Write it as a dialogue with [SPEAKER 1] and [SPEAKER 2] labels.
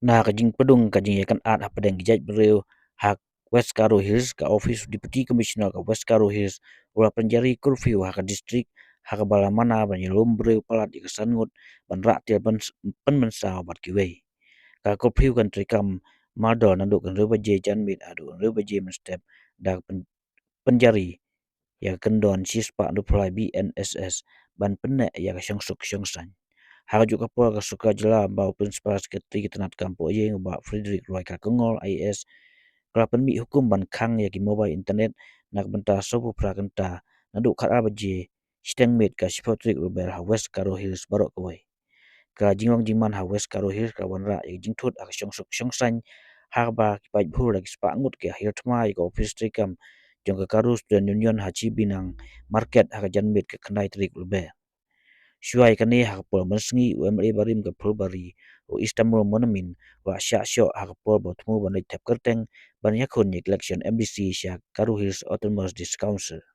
[SPEAKER 1] Na kajing pedung kajing yakan at hapadang gijaj bereu hak West Karo Hills ka Office Deputy Commissioner ka West Karo Hills ura penjari curfew hak distrik hak bala mana ban yelum bereu palat ikasan ngut ban rak tia pen mensaw bat kiwei ka curfew kan trikam mado nanduk kan rebaje janmit adu rebaje menstep dak penjari ya kendon sispa adu pulai BNSS ban penne ya ka syongsuk syongsan hak juk kapol ka suka jela bau principal secretary kitanat kampo ye ba Frederick Roy ka kengol IS kelapan mi hukum ban khang ya ki mobile internet nak benta sobu prakenta naduk khat abaje steng met ka Patrick Rubel ha West Karo Hills barok kawai ka jingong jingman ha West Karo Hills ka wanra ya jingthut ak syongsuk syongsan ha ba ki pai bhur lagi spa ngut ke hirtma ya ka office trikam jong ka Karo Student Union ha chi binang market ha ka janmet ka khnai trik Rubel Shuai kane hakpol mersngi UMA barim ke Pulbari o Istanbul monamin wa sya syo hakpol botmu banai tap kerteng ban yakun election MDC sya Karo Hills Autonomous District Council